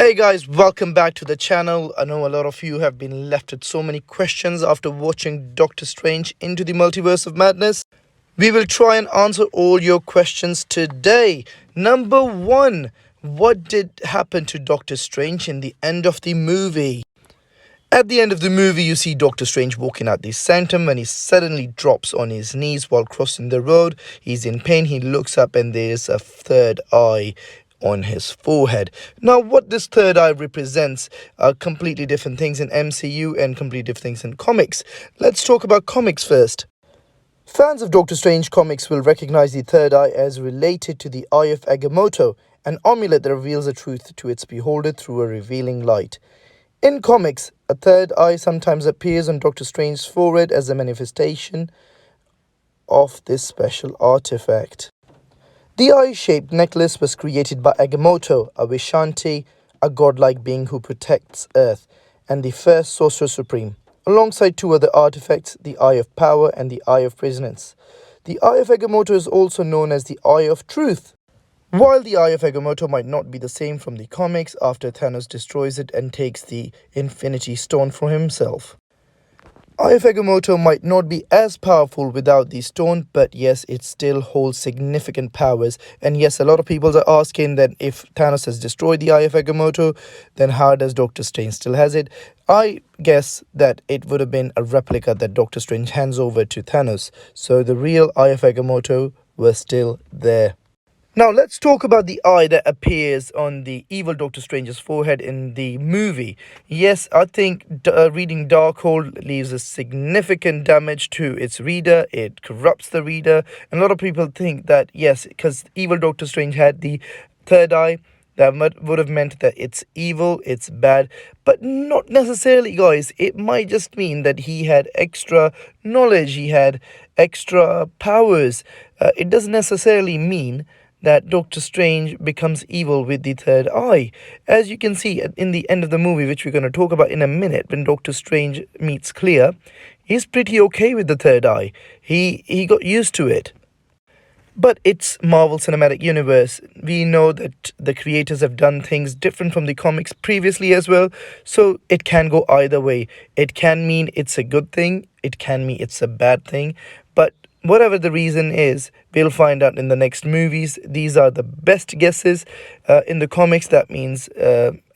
Hey guys, welcome back to the channel. I know a lot of you have been left with so many questions after watching Doctor Strange Into the Multiverse of Madness. We will try and answer all your questions today. Number one, what did happen to Doctor Strange in the end of the movie? At the end of the movie, you see Doctor Strange walking out the sanctum and he suddenly drops on his knees while crossing the road. He's in pain, he looks up and there's a third eye on his forehead. Now, what this third eye represents are completely different things in MCU and completely different things in comics. Let's talk about comics first. Fans of Doctor Strange comics will recognize the third eye as related to the Eye of Agamotto, an amulet that reveals the truth to its beholder through a revealing light. In comics, a third eye sometimes appears on Doctor Strange's forehead as a manifestation of this special artifact. The eye-shaped necklace was created by Agamotto, a Vishanti, a godlike being who protects Earth, and the first Sorcerer Supreme, alongside two other artifacts, the Eye of Power and the Eye of Prescience. The Eye of Agamotto is also known as the Eye of Truth. While the Eye of Agamotto might not be the same from the comics after Thanos destroys it and takes the Infinity Stone for himself. Eye of Agamotto might not be as powerful without the stone, but yes, it still holds significant powers. And yes, a lot of people are asking that if Thanos has destroyed the Eye of Agamotto, then how does Doctor Strange still has it? I guess that it would have been a replica that Doctor Strange hands over to Thanos. So the real Eye of Agamotto was still there. Now, let's talk about the eye that appears on the evil Doctor Strange's forehead in the movie. Yes, I think reading Darkhold leaves a significant damage to its reader. It corrupts the reader. And a lot of people think that, yes, because evil Doctor Strange had the third eye, that would have meant that it's evil, it's bad. But not necessarily, guys. It might just mean that he had extra knowledge, he had extra powers. It doesn't necessarily mean that Doctor Strange becomes evil with the third eye. As you can see in the end of the movie, which we're going to talk about in a minute, when Doctor Strange meets Clea, he's pretty okay with the third eye. He got used to it. But it's Marvel Cinematic Universe. We know that the creators have done things different from the comics previously as well, so it can go either way. It can mean it's a good thing, it can mean it's a bad thing, but whatever the reason is, we'll find out in the next movies. These are the best guesses. In the comics, that means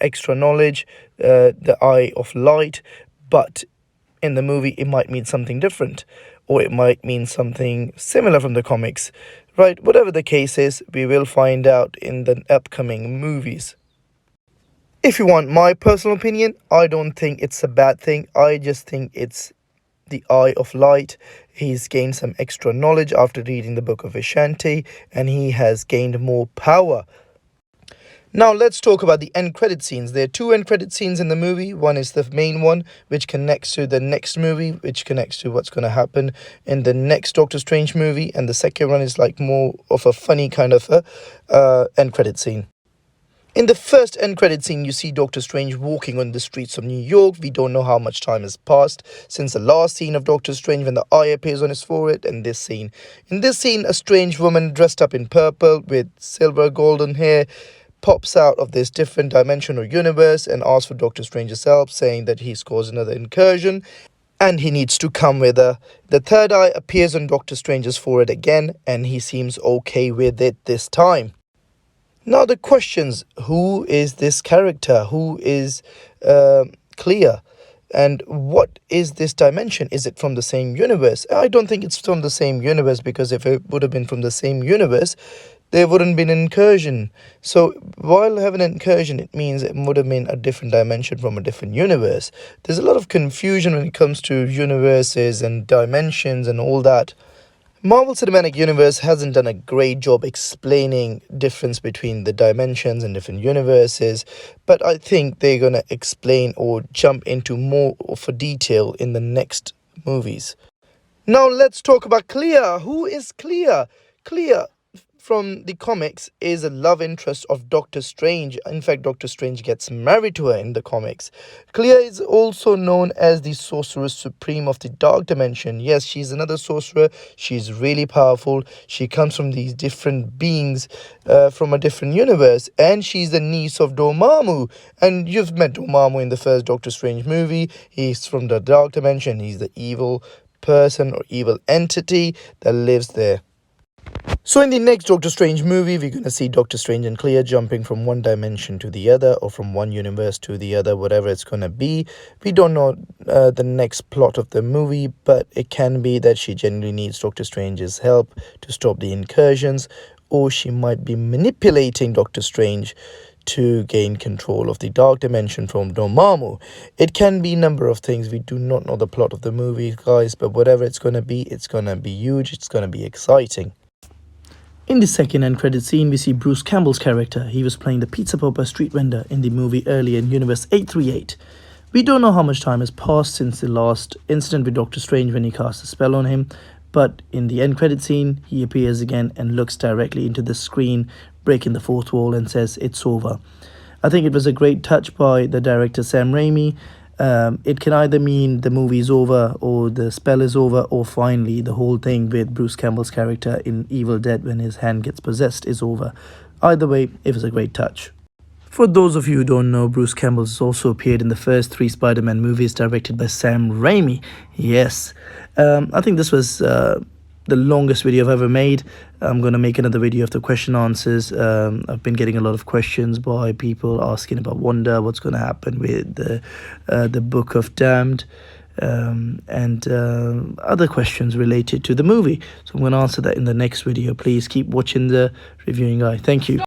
extra knowledge, the Eye of Light. But in the movie, it might mean something different. Or it might mean something similar from the comics. Right, whatever the case is, we will find out in the upcoming movies. If you want my personal opinion, I don't think it's a bad thing. I just think it's the Eye of Light. He's gained some extra knowledge after reading the Book of Vishanti, and he has gained more power. Now let's talk about the end credit scenes. There are two end credit scenes in the movie. One is the main one, which connects to the next movie, which connects to what's going to happen in the next Doctor Strange movie, and the second one is like more of a funny kind of a end credit scene. In the first end credit scene, you see Doctor Strange walking on the streets of New York. We don't know how much time has passed since the last scene of Doctor Strange when the eye appears on his forehead and this scene. In this scene, a strange woman dressed up in purple with silver golden hair pops out of this different dimensional universe and asks for Doctor Strange's help, saying that he's caused another incursion and he needs to come with her. The third eye appears on Doctor Strange's forehead again and he seems okay with it this time. Now the questions, who is this character? Who is Clea? And what is this dimension? Is it from the same universe? I don't think it's from the same universe, because if it would have been from the same universe, there wouldn't be an incursion. So while having an incursion, it means it would have been a different dimension from a different universe. There's a lot of confusion when it comes to universes and dimensions and all that. Marvel Cinematic Universe hasn't done a great job explaining difference between the dimensions and different universes, but I think they're going to explain or jump into more of a detail in the next movies. Now let's talk about Clea. Who is Clea? Clea, from the comics is a love interest of Doctor Strange. In fact, Doctor Strange gets married to her in the comics. Clea is also known as the Sorceress Supreme of the Dark Dimension. Yes, she's another sorcerer. She's really powerful. She comes from these different beings from a different universe, and she's the niece of Dormammu. And you've met Dormammu in the first Doctor Strange movie. He's from the Dark Dimension. He's the evil person or evil entity that lives there. So in the next Doctor Strange movie, we're going to see Doctor Strange and Clea jumping from one dimension to the other, or from one universe to the other, whatever it's going to be. We don't know the next plot of the movie, but it can be that she genuinely needs Doctor Strange's help to stop the incursions, or she might be manipulating Doctor Strange to gain control of the Dark Dimension from Dormammu. It can be a number of things. We do not know the plot of the movie, guys, but whatever it's going to be huge. It's going to be exciting. In the second end credit scene, we see Bruce Campbell's character. He was playing the Pizza Popper street vendor in the movie earlier in Universe 838. We don't know how much time has passed since the last incident with Doctor Strange when he cast a spell on him, but in the end credit scene, he appears again and looks directly into the screen, breaking the fourth wall, and says, "It's over." I think it was a great touch by the director Sam Raimi. It can either mean the movie's over, or the spell is over, or finally the whole thing with Bruce Campbell's character in Evil Dead when his hand gets possessed is over. Either way, it was a great touch. For those of you who don't know, Bruce Campbell has also appeared in the first 3 Spider-Man movies directed by Sam Raimi. Yes, I think this was the longest video I've ever made. I'm going to make another video of the question answers. I've been getting a lot of questions by people asking about Wanda, what's going to happen with the Book of Damned, and other questions related to the movie. So I'm going to answer that in the next video. Please keep watching the Reviewing Guy. Thank you.